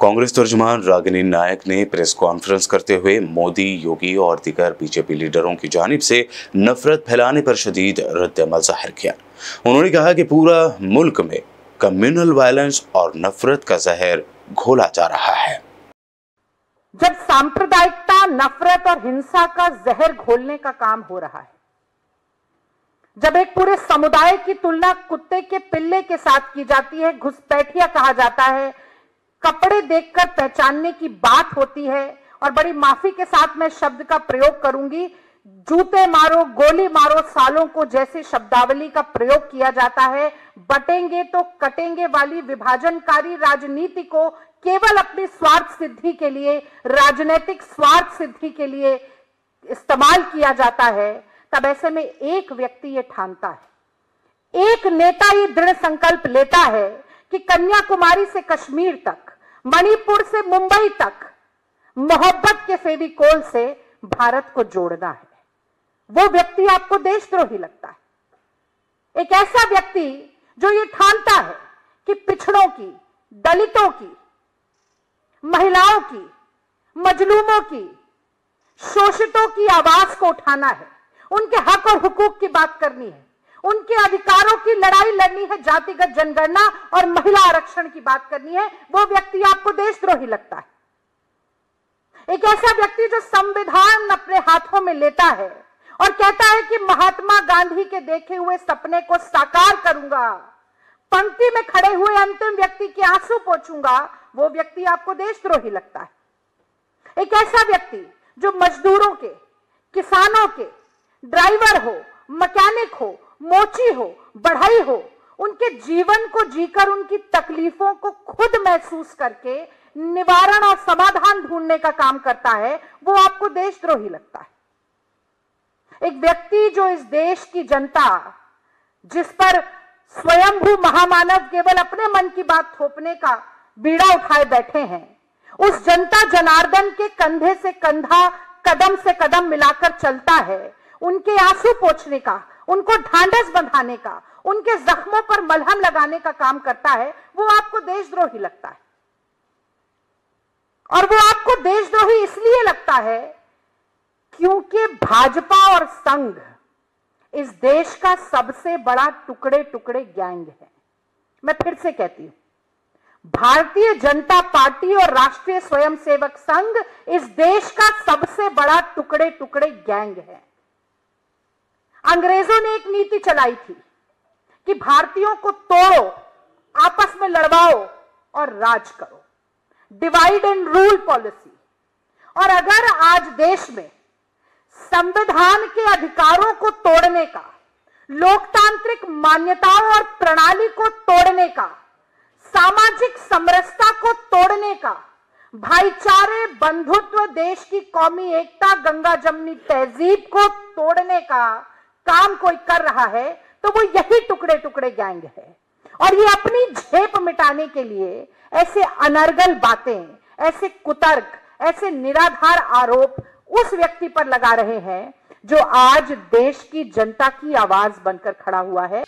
कांग्रेस तर्जुमान रागिनी नायक ने press conference करते हुए मोदी, योगी और दीगर बीजेपी लीडरों की जानिब से नफरत फैलाने पर शदीद रद्द-ए-अमल जाहिर किया। उन्होंने कहा कि पूरा मुल्क में कम्युनल वायलेंस और नफरत का जहर घोला जा रहा है। जब सांप्रदायिकता, नफरत और हिंसा का जहर घोलने का काम हो रहा है, जब एक पूरे समुदाय की तुलना कुत्ते के पिल्ले के साथ की जाती है, घुसपैठिया कहा जाता है, कपड़े देखकर पहचानने की बात होती है, और बड़ी माफी के साथ मैं शब्द का प्रयोग करूंगी, जूते मारो, गोली मारो सालों को जैसे शब्दावली का प्रयोग किया जाता है, बटेंगे तो कटेंगे वाली विभाजनकारी राजनीति को केवल अपनी स्वार्थ सिद्धि के लिए, राजनीतिक स्वार्थ सिद्धि के लिए इस्तेमाल किया जाता है, तब ऐसे में एक व्यक्ति ये ठानता है, एक नेता ये दृढ़ संकल्प लेता है कि कन्याकुमारी से कश्मीर तक, मणिपुर से मुंबई तक मोहब्बत के फेविकोल से भारत को जोड़ना है। वो व्यक्ति आपको देशद्रोही लगता है। एक ऐसा व्यक्ति जो ये ठानता है कि पिछड़ों की, दलितों की, महिलाओं की, मजलूमों की, शोषितों की आवाज को उठाना है, उनके हक और हुकूक की बात करनी है, उनके अधिकारों की लड़ाई लड़नी है, जातिगत जनगणना और महिला आरक्षण की बात करनी है, वो व्यक्ति आपको देशद्रोही लगता है। एक ऐसा व्यक्ति जो संविधान अपने हाथों में लेता है और कहता है कि महात्मा गांधी के देखे हुए सपने को साकार करूंगा, पंक्ति में खड़े हुए अंतिम व्यक्ति के आंसू पोंछूंगा, वो व्यक्ति आपको देशद्रोही लगता है। एक ऐसा व्यक्ति जो मजदूरों के, किसानों के, ड्राइवर हो, मैकेनिक हो, मोची हो, बढ़ई हो, उनके जीवन को जीकर उनकी तकलीफों को खुद महसूस करके निवारण और समाधान ढूंढने का काम करता है, वो आपको देशद्रोही लगता है। एक व्यक्ति जो इस देश की जनता, जिस पर स्वयंभू महामानव केवल अपने मन की बात थोपने का बीड़ा उठाए बैठे हैं, उस जनता जनार्दन के कंधे से कंधा, कदम से कदम मिलाकर चलता है, उनके आंसू पोंछने का, उनको ढांढस बंधाने का, उनके जख्मों पर मलहम लगाने का काम करता है, वो आपको देशद्रोही लगता है। और वो आपको देशद्रोही इसलिए लगता है क्योंकि भाजपा और संघ इस देश का सबसे बड़ा टुकड़े टुकड़े गैंग है। मैं फिर से कहती हूं, भारतीय जनता पार्टी और राष्ट्रीय स्वयंसेवक संघ इस देश का सबसे बड़ा टुकड़े टुकड़े गैंग है। अंग्रेजों ने एक नीति चलाई थी कि भारतीयों को तोड़ो, आपस में लड़वाओ और राज करो, डिवाइड एंड रूल पॉलिसी। और अगर आज देश में संविधान के अधिकारों को तोड़ने का, लोकतांत्रिक मान्यताओं और प्रणाली को तोड़ने का, सामाजिक समरसता को तोड़ने का, भाईचारे, बंधुत्व, देश की कौमी एकता, गंगा जमनी तहजीब को तोड़ने का काम कोई कर रहा है, तो वो यही टुकड़े टुकड़े गैंग है। और ये अपनी झेप मिटाने के लिए ऐसे अनर्गल बातें, ऐसे कुतर्क, ऐसे निराधार आरोप उस व्यक्ति पर लगा रहे हैं जो आज देश की जनता की आवाज बनकर खड़ा हुआ है।